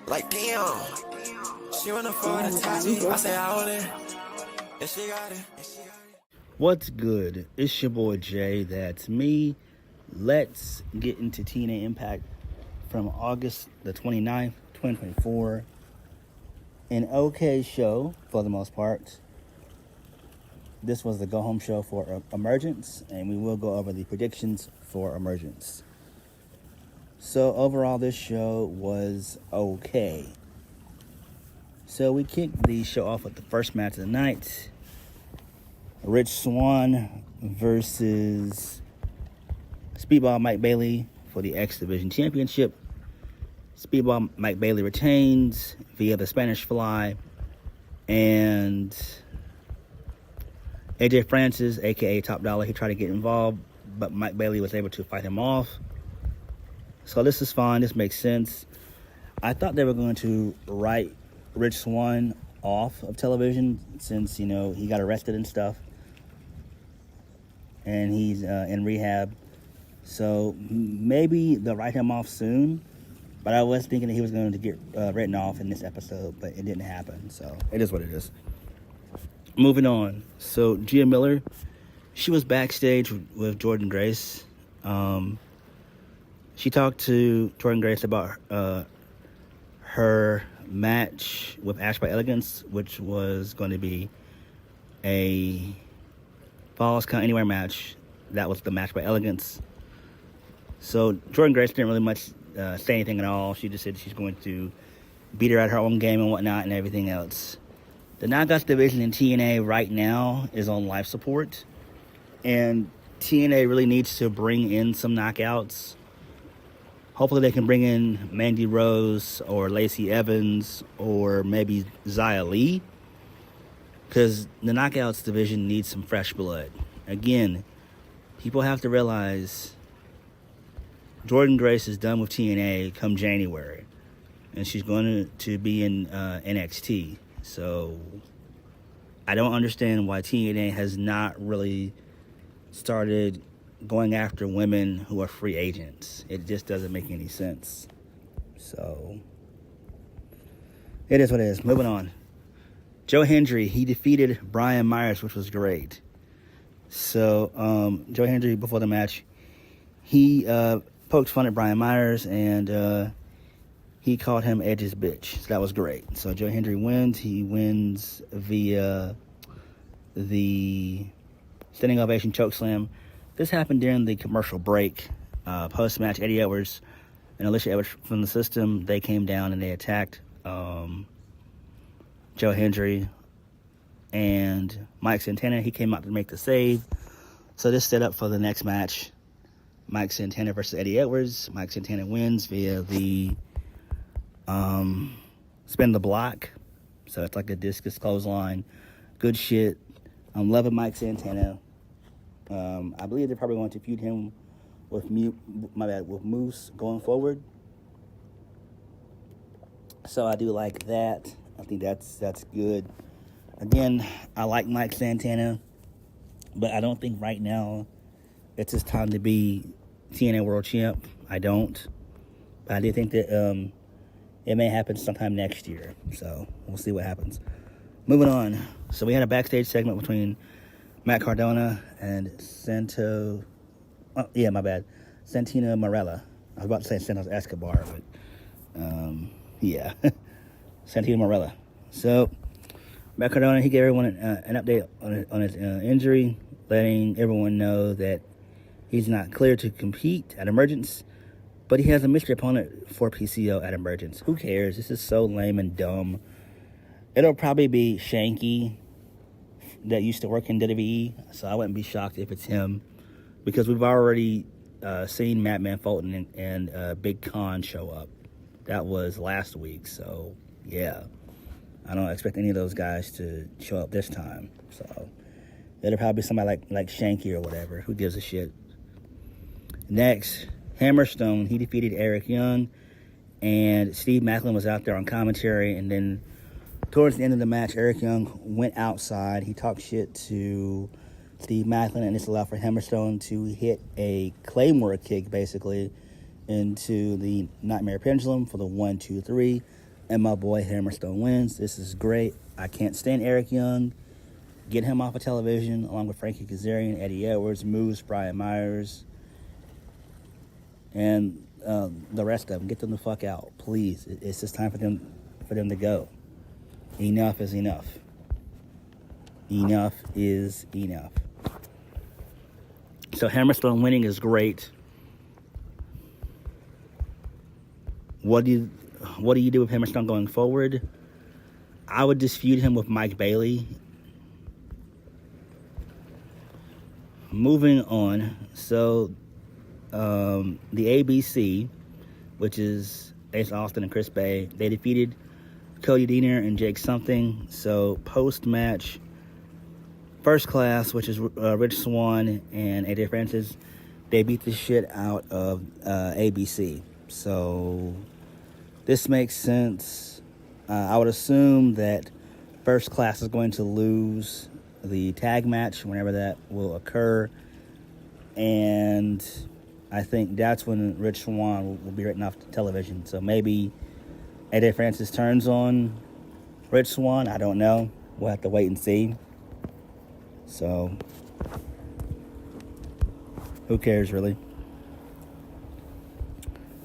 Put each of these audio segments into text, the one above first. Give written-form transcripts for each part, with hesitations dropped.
Like damn, she wanna afford to touch me. I say I own it, and she got it. What's good? It's your boy Jay. That's me. Let's get into TNA Impact from August the 29th, 2024. An okay show for the most part. This was the go-home show for Emergence, and we will go over the predictions for Emergence. So overall, this show was okay. So we kicked the show off with the first match of the night. Rich Swann versus Speedball Mike Bailey for the X Division Championship. Speedball Mike Bailey retains via the Spanish Fly. And AJ Francis, a.k.a. Top Dollar, he tried to get involved, but Mike Bailey was able to fight him off. So this is fine. This makes sense. I thought they were going to write Rich Swann off of television since, you know, he got arrested and stuff. And he's in rehab. So maybe they'll write him off soon. But I was thinking that he was going to get written off in this episode, but it didn't happen. So it is what it is. Moving on. So Gia Miller, she was backstage with Jordynne Grace. She talked to Jordynne Grace about her match with Ash By Elegance, which was going to be a Falls Count Anywhere match. That was the match by Elegance. So Jordynne Grace didn't really much say anything at all. She just said she's going to beat her at her own game and whatnot and everything else. The Knockouts division in TNA right now is on life support, and TNA really needs to bring in some knockouts. Hopefully they can bring in Mandy Rose or Lacey Evans or maybe Xia Li, because the Knockouts division needs some fresh blood. Again, people have to realize Jordynne Grace is done with TNA come January, and she's going to be in NXT. So I don't understand why TNA has not really started going after women who are free agents. It just doesn't make any sense. So it is what it is. Moving on. Joe Hendry, he defeated Brian Myers, which was great. So Joe Hendry, before the match, he poked fun at Brian Myers, and he called him Edge's bitch. So that was great. So Joe Hendry wins. He wins via the standing ovation chokeslam. This happened during the commercial break. Post-match, Eddie Edwards and Alicia Edwards from the system, they came down and they attacked Joe Hendry. And Mike Santana, he came out to make the save. So this set up for the next match. Mike Santana versus Eddie Edwards. Mike Santana wins via the spin the block. So it's like a discus clothesline. Good shit. I'm loving Mike Santana. I believe they're probably going to feud him with Moose going forward. So I do like that. I think that's good. Again, I like Mike Santana, but I don't think right now it's his time to be TNA World Champ. I don't. But I do think that it may happen sometime next year. So we'll see what happens. Moving on. So we had a backstage segment between Matt Cardona and Santino Marella. I was about to say Santos Escobar, but yeah, Santino Marella. So Matt Cardona, he gave everyone an update on his injury, letting everyone know that he's not clear to compete at Emergence, but he has a mystery opponent for PCO at Emergence. Who cares? This is so lame and dumb. It'll probably be Shanky that used to work in WWE, so I wouldn't be shocked if it's him, because we've already seen Madman Fulton and Big Con show up. That was last week, so yeah. I don't expect any of those guys to show up this time. So it'll probably be somebody like Shanky or whatever. Who gives a shit? Next, Hammerstone, he defeated Eric Young, and Steve Macklin was out there on commentary, and then towards the end of the match, Eric Young went outside. He talked shit to Steve Macklin, and this allowed for Hammerstone to hit a Claymore kick, basically, into the Nightmare Pendulum for the 1, 2, 3. and my boy Hammerstone wins. This is great. I can't stand Eric Young. Get him off of television, along with Frankie Kazarian, Eddie Edwards, Moose, Brian Myers, and the rest of them. Get them the fuck out, please. It's just time for them to go. Enough is enough. Enough is enough. So Hammerstone winning is great. What do you do with Hammerstone going forward? I would dispute him with Mike Bailey. Moving on, so the ABC, which is Ace Austin and Chris Bay, they defeated Cody Deaner and Jake Something. So post-match, First Class, which is Rich Swann and AJ Francis, they beat the shit out of ABC. So this makes sense. I would assume that First Class is going to lose the tag match whenever that will occur, and I think that's when Rich Swann will be written off television. So maybe AJ Francis turns on Rich Swann. I don't know. We'll have to wait and see. So who cares, really?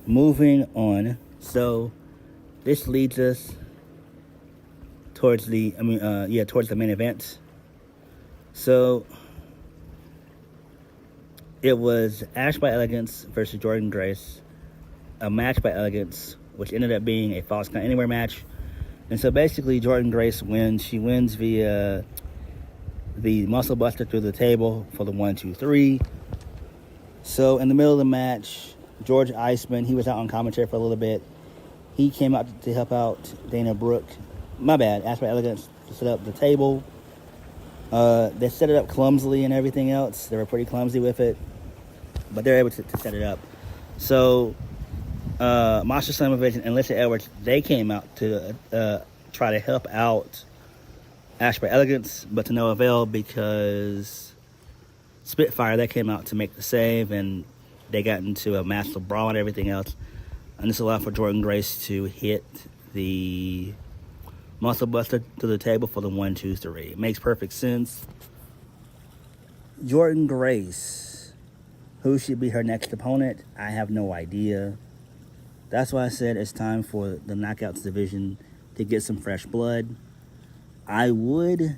Moving on. So this leads us towards the main event. So it was Ash by Elegance versus Jordynne Grace, a match by Elegance, which ended up being a Falls Count Anywhere match. And so basically Jordynne Grace wins. She wins via the Muscle Buster through the table for the 1-2-3. So in the middle of the match, George Iceman, he was out on commentary for a little bit. He came out to help out Dana Brooke. Ash by Elegance to set up the table. They set it up clumsily and everything else. They were pretty clumsy with it, but they're able to set it up. So Masha Slamovich and Lisa Edwards, they came out to try to help out Ash by Elegance, but to no avail, because Spitfire, they came out to make the save, and they got into a massive brawl and everything else. And this allowed for Jordynne Grace to hit the Muscle Buster to the table for the 1-2-3. It makes perfect sense. Jordynne Grace, who should be her next opponent? I have no idea. That's why I said it's time for the Knockouts division to get some fresh blood. I would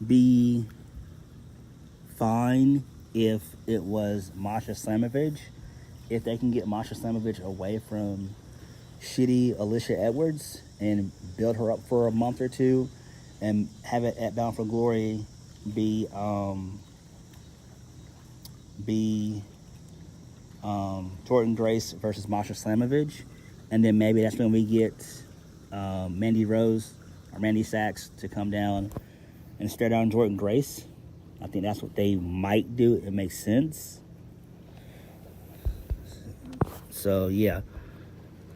be fine if it was Masha Slamovich. If they can get Masha Slamovich away from shitty Alicia Edwards and build her up for a month or two and have it at Bound for Glory be Jordynne Grace versus Masha Slamovich, and then maybe that's when we get Mandy Rose or Mandy Sachs to come down and stare down Jordynne Grace. I think that's what they might do. It makes sense. So yeah,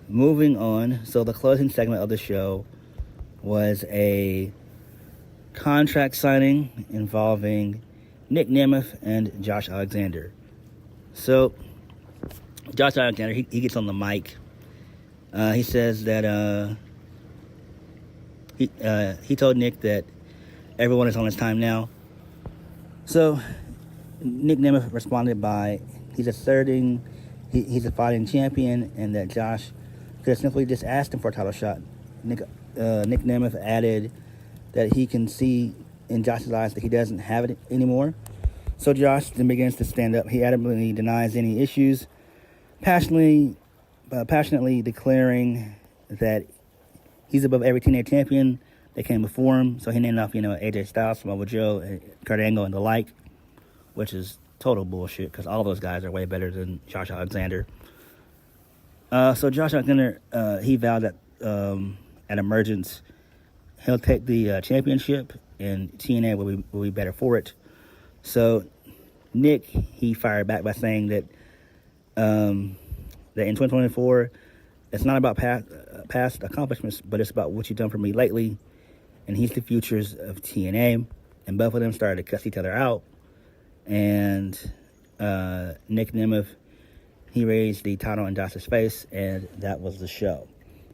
moving on. So the closing segment of the show was a contract signing involving Nic Nemeth and Josh Alexander. So Josh Alexander, he gets on the mic. He says that he told Nick that everyone is on his time now. So Nic Nemeth responded by he's asserting he's a fighting champion and that Josh could have simply just asked him for a title shot. Nic Nemeth added that he can see in Josh's eyes that he doesn't have it anymore. So Josh then begins to stand up. He adamantly denies any issues, passionately declaring that he's above every TNA champion that came before him. So he named off, AJ Styles, Samoa Joe, Kurt Angle, and the like, which is total bullshit because all of those guys are way better than Josh Alexander. So Josh Alexander, he vowed that at Emergence, he'll take the championship, and TNA will be better for it. So Nick, he fired back by saying that in 2024, it's not about past accomplishments, but it's about what you've done for me lately. And he's the futures of TNA. And both of them started to cuss each other out. And Nic Nemeth, he raised the title in Josh's face, and that was the show.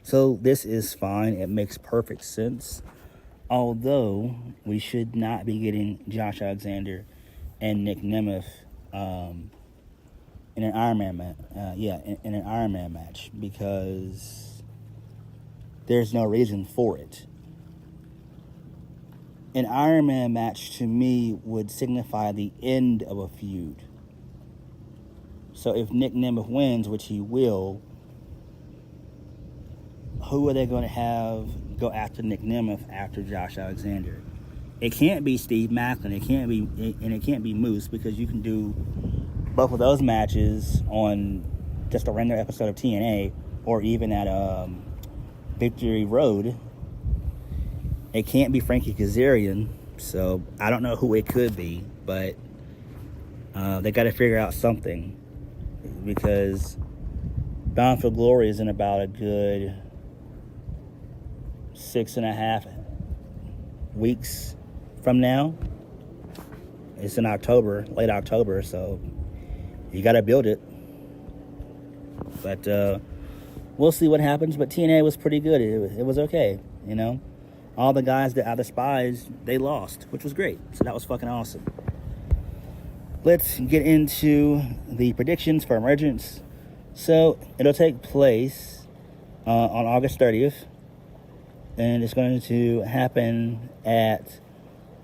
So this is fine. It makes perfect sense. Although we should not be getting Josh Alexander and Nic Nemeth in an Iron Man in an Iron Man match, because there's no reason for it. An Iron Man match to me would signify the end of a feud. So if Nic Nemeth wins, which he will, who are they going to have go after Nic Nemeth after Josh Alexander? It can't be Steve Maclin. It can't be Moose, because you can do both of those matches on just a regular episode of TNA, or even at Victory Road. It can't be Frankie Kazarian, so I don't know who it could be, but they got to figure out something, because Bound for Glory is in about a good 6.5 weeks from now. It's in October, late October, so you got to build it. But we'll see what happens. But TNA was pretty good. It was okay, you know. All the guys that I despised, they lost, which was great. So that was fucking awesome. Let's get into the predictions for Emergence. So it'll take place on August 30th. And it's going to happen at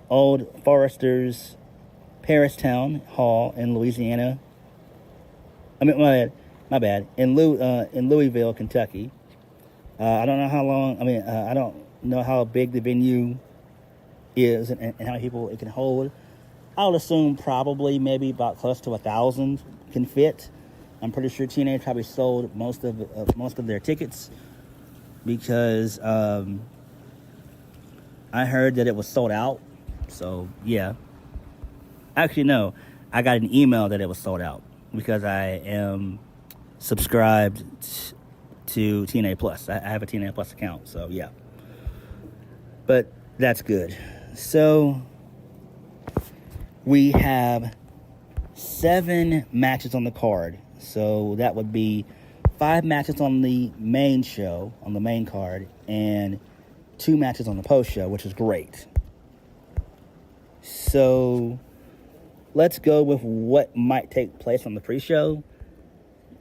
Old Foresters Paristown Hall in Louisiana. My bad. In Louisville, Kentucky. I don't know how long. I don't know how big the venue is and how many people it can hold. I would assume probably maybe about close to 1,000 can fit. I'm pretty sure TNA probably sold most of their tickets, because I heard that it was sold out. So yeah. Actually, no. I got an email that it was sold out, because I am subscribed to TNA Plus. I have a TNA Plus account, so yeah. But that's good. So we have 7 matches on the card. So that would be 5 matches on the main show, on the main card, and 2 matches on the post show, which is great. So let's go with what might take place on the pre-show.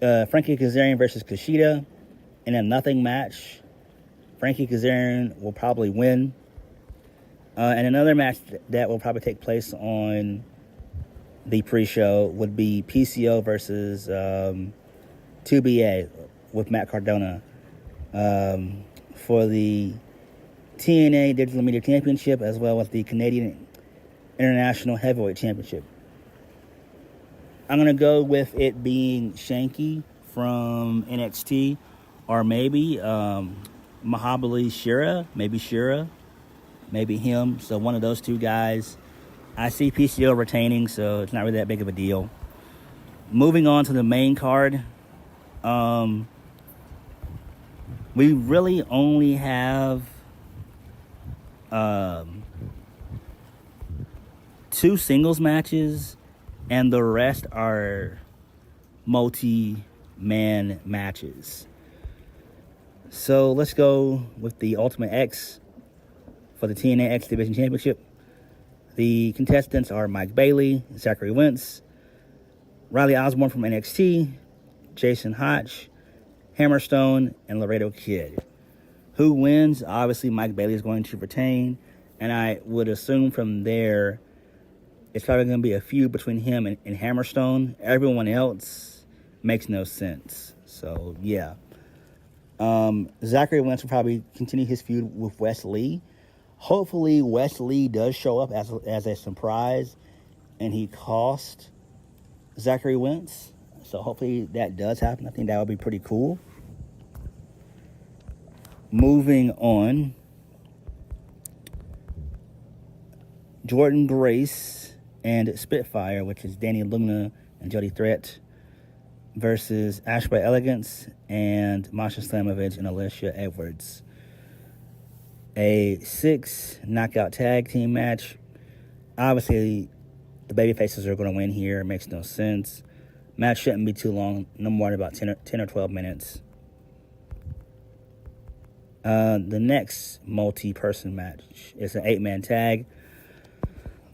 Frankie Kazarian versus Kushida in a nothing match. Frankie Kazarian will probably win. And another match that will probably take place on the pre-show would be PCO versus 2BA with Matt Cardona for the TNA Digital Media Championship, as well as the Canadian International Heavyweight Championship. I'm going to go with it being Shanky from NXT, or maybe Mahabali Shera, maybe him. So one of those 2 guys. I see PCO retaining, so it's not really that big of a deal. Moving on to the main card, we really only have 2 singles matches, and the rest are multi-man matches. So let's go with the Ultimate X for the TNA X Division Championship. The contestants are Mike Bailey, Zachary Wentz, Riley Osborne from NXT, Jason Hotch, Hammerstone, and Laredo Kid. Who wins? Obviously, Mike Bailey is going to retain, and I would assume from there it's probably going to be a feud between him and Hammerstone. Everyone else makes no sense. So, yeah. Zachary Wentz will probably continue his feud with Wes Lee. Hopefully, Wes Lee does show up as a surprise, and he cost Zachary Wentz. So, hopefully, that does happen. I think that would be pretty cool. Moving on. Jordynne Grace and Spitfire, which is Danny Luna and Jody Threat, versus Ash By Elegance and Masha Slamovich and Alicia Edwards. A 6 knockout tag team match. Obviously, the babyfaces are going to win here. It makes no sense. Match shouldn't be too long, no more than about 10 or 12 minutes. The next multi-person match is an 8-man tag.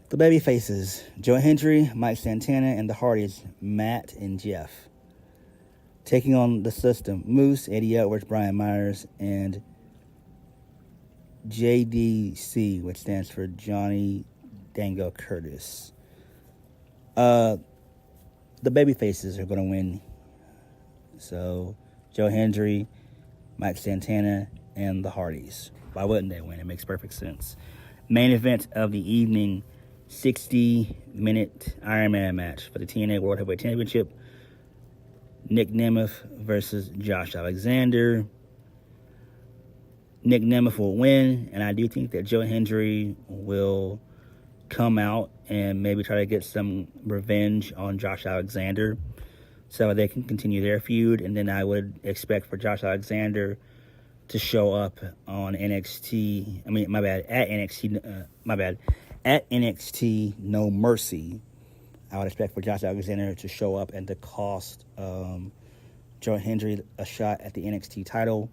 The baby faces: Joe Hendry, Mike Santana, and the Hardys, Matt and Jeff. Taking on the System: Moose, Eddie Edwards, Brian Myers, and JDC, which stands for Johnny Dango Curtis. The baby faces are going to win. So, Joe Hendry, Mike Santana, and the Hardys. Why wouldn't they win? It makes perfect sense. Main event of the evening: 60-minute Iron Man match for the TNA World Heavyweight Championship. Nic Nemeth versus Josh Alexander. Nic Nemeth will win, and I do think that Joe Hendry will come out and maybe try to get some revenge on Josh Alexander so they can continue their feud. And then I would expect for Josh Alexander to show up on NXT. At NXT No Mercy. I would expect for Josh Alexander to show up and to cost Joe Hendry a shot at the NXT title.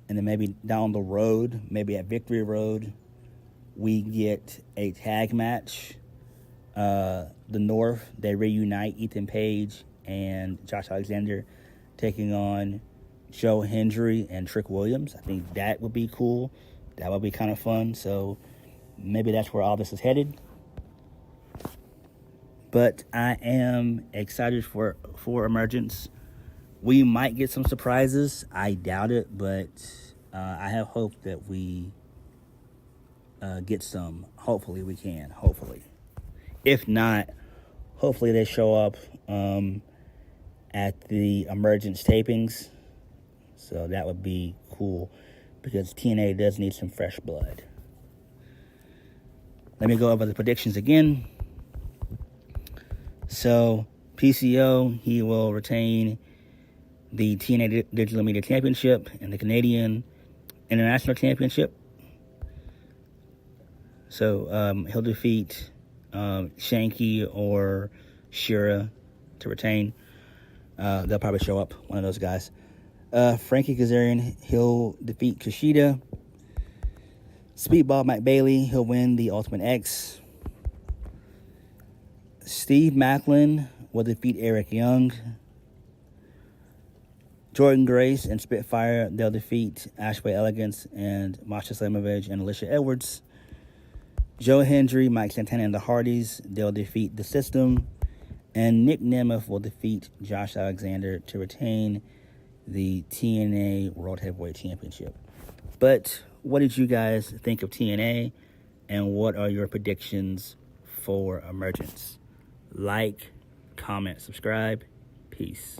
And then maybe down the road, maybe at Victory Road, we get a tag match. The North, they reunite Ethan Page and Josh Alexander taking on Joe Hendry and Trick Williams. I think that would be cool. That would be kind of fun. So maybe that's where all this is headed. But I am excited for Emergence. We might get some surprises. I doubt it, but I have hope that we get some. Hopefully we can. Hopefully. If not, hopefully they show up at the Emergence tapings. So that would be cool because TNA does need some fresh blood. Let me go over the predictions again. So, PCO, he will retain the TNA Digital Media Championship and the Canadian International Championship. So, he'll defeat Shanky or Shura to retain. They'll probably show up, one of those guys. Frankie Kazarian, he'll defeat Kushida. Speedball Mike Bailey, he'll win the Ultimate X. Steve Macklin will defeat Eric Young. Jordynne Grace and Spitfire, they'll defeat Ash By Elegance and Masha Slamovich and Alicia Edwards. Joe Hendry, Mike Santana, and the Hardys, they'll defeat The System. And Nic Nemeth will defeat Josh Alexander to retain the TNA World Heavyweight Championship. But what did you guys think of TNA? And what are your predictions for Emergence? Like, comment, subscribe. Peace.